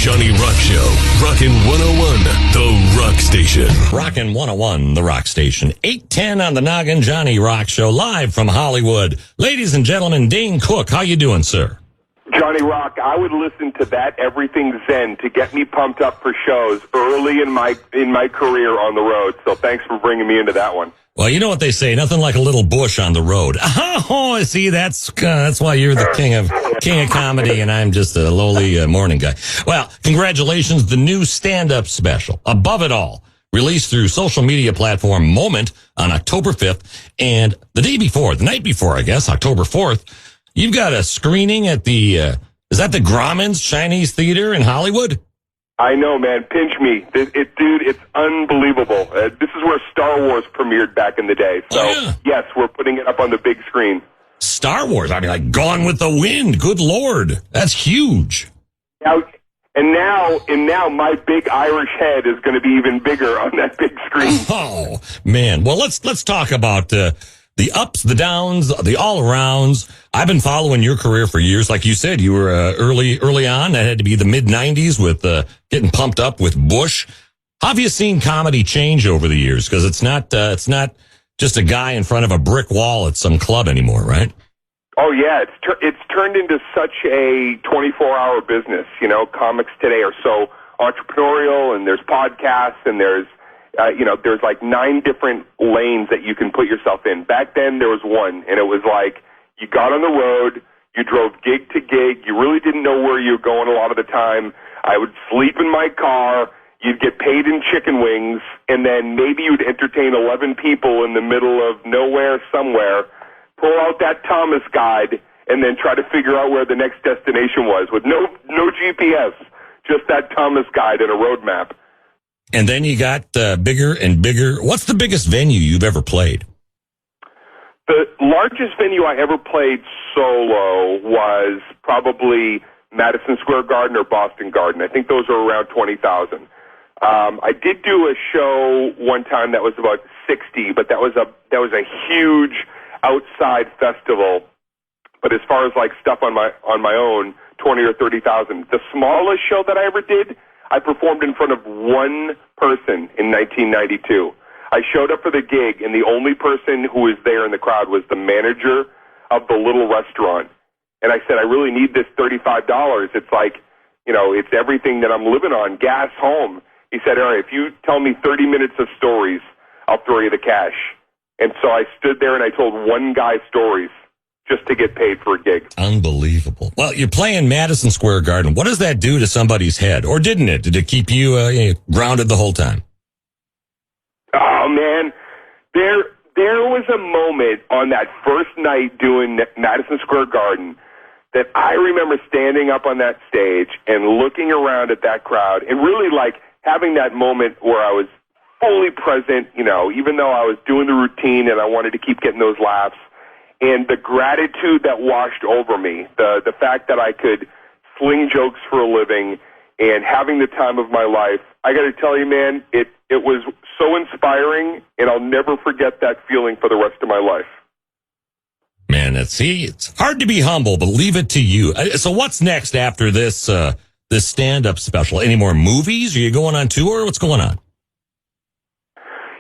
Johnny Rock Show. Rockin' 101, the Rock Station. Rockin' 101, the Rock Station. 8:10 on the Noggin Johnny Rock Show, live from Hollywood. Ladies and gentlemen, Dane Cook, how you doing, sir? Johnny Rock, I would listen to that Everything Zen to get me pumped up for shows early in my career on the road. So thanks for bringing me into that one. Well, you know what they say, nothing like a little bush on the road. Oh, see, that's why you're the king of comedy, and I'm just a lowly morning guy. Well, congratulations, the new stand-up special, Above It All, released through social media platform Moment on October 5th, and the night before, I guess, October 4th, you've got a screening at the, is that the Grauman's Chinese Theater in Hollywood? I know, man. Pinch me. Dude, it's unbelievable. This is where Star Wars premiered back in the day. So, Yes, we're putting it up on the big screen. Star Wars? I mean, like Gone with the Wind. Good Lord. That's huge. Now my big Irish head is going to be even bigger on that big screen. Oh, man. Well, let's talk about the ups, the downs, the all-arounds. I've been following your career for years. Like you said, you were early on. That had to be the mid-'90s with getting pumped up with Bush. How have you seen comedy change over the years? Because it's not just a guy in front of a brick wall at some club anymore, right? Oh, yeah. It's turned into such a 24-hour business. You know, comics today are so entrepreneurial, and there's podcasts, and there's like 9 different lanes that you can put yourself in. Back then, there was one, and it was like you got on the road, you drove gig to gig, you really didn't know where you were going a lot of the time. I would sleep in my car, you'd get paid in chicken wings, and then maybe you'd entertain 11 people in the middle of nowhere somewhere, pull out that Thomas guide, and then try to figure out where the next destination was with no GPS, just that Thomas guide and a road map. And then you got bigger and bigger. What's the biggest venue you've ever played? The largest venue I ever played solo was probably Madison Square Garden or Boston Garden. I think those are around 20,000. I did do a show one time that was about 60, but that was a huge outside festival. But as far as like stuff on my own, 20 or 30,000. The smallest show that I ever did, I performed in front of one person in 1992. I showed up for the gig, and the only person who was there in the crowd was the manager of the little restaurant. And I said, I really need this $35. It's like, it's everything that I'm living on, gas home. He said, all right, if you tell me 30 minutes of stories, I'll throw you the cash. And so I stood there and I told one guy stories just to get paid for a gig. Unbelievable. Well, you're playing Madison Square Garden. What does that do to somebody's head? Or didn't it? Did it keep you grounded the whole time? Oh, man. There was a moment on that first night doing Madison Square Garden that I remember standing up on that stage and looking around at that crowd and really like having that moment where I was fully present, even though I was doing the routine and I wanted to keep getting those laughs. And the gratitude that washed over me, the fact that I could sling jokes for a living and having the time of my life, I got to tell you, man, it was so inspiring, and I'll never forget that feeling for the rest of my life. Man, it's hard to be humble, but leave it to you. So what's next after this stand-up special? Any more movies? Are you going on tour? What's going on?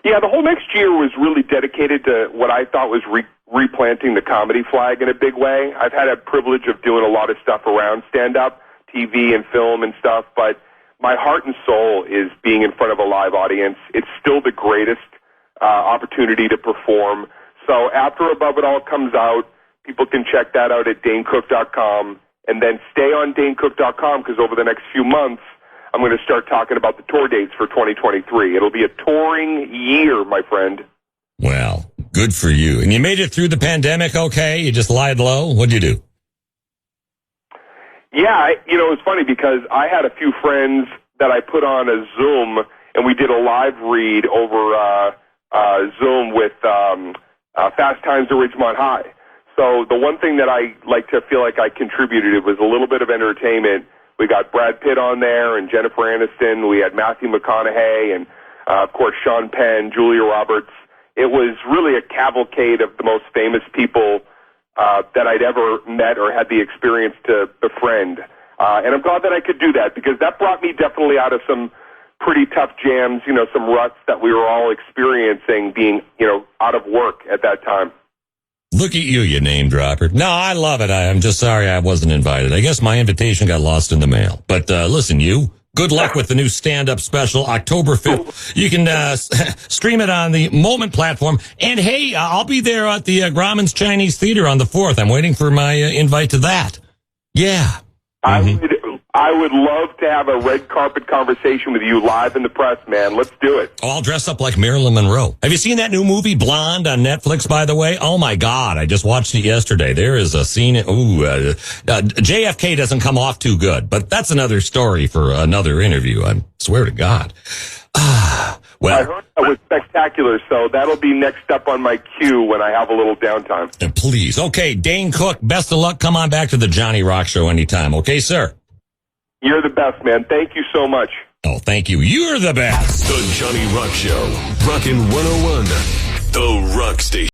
Yeah, the whole next year was really dedicated to what I thought was replanting the comedy flag in a big way. I've had a privilege of doing a lot of stuff around stand-up, TV and film and stuff, but my heart and soul is being in front of a live audience. It's still the greatest opportunity to perform. So after Above It All comes out, people can check that out at DaneCook.com, and then stay on DaneCook.com because over the next few months, I'm going to start talking about the tour dates for 2023. It'll be a touring year, my friend. Well, good for you. And you made it through the pandemic okay? You just lied low? What'd you do? Yeah, it was funny because I had a few friends that I put on a Zoom, and we did a live read over Zoom with Fast Times at Ridgemont High. So the one thing that I like to feel like I contributed was a little bit of entertainment. We got Brad Pitt on there and Jennifer Aniston. We had Matthew McConaughey and, of course, Sean Penn, Julia Roberts. It was really a cavalcade of the most famous people that I'd ever met or had the experience to befriend. And I'm glad that I could do that because that brought me definitely out of some pretty tough jams, some ruts that we were all experiencing being, out of work at that time. Look at you, you name dropper. No, I love it. I'm just sorry I wasn't invited. I guess my invitation got lost in the mail. But listen, good luck with the new stand-up special, October 5th. You can stream it on the Moment platform. And, hey, I'll be there at the Grauman's Chinese Theater on the 4th. I'm waiting for my invite to that. Yeah. I would love to have a red carpet conversation with you live in the press, man. Let's do it. Oh, I'll dress up like Marilyn Monroe. Have you seen that new movie, Blonde, on Netflix, by the way? Oh, my God. I just watched it yesterday. There is a scene. JFK doesn't come off too good, but that's another story for another interview. I swear to God. Well, I heard that was spectacular, so that'll be next up on my queue when I have a little downtime. Please. Okay, Dane Cook, best of luck. Come on back to the Johnny Rock Show anytime. Okay, sir? You're the best, man. Thank you so much. Oh, thank you. You're the best. The Johnny Rock Show. Rockin' 101. The Rock Station.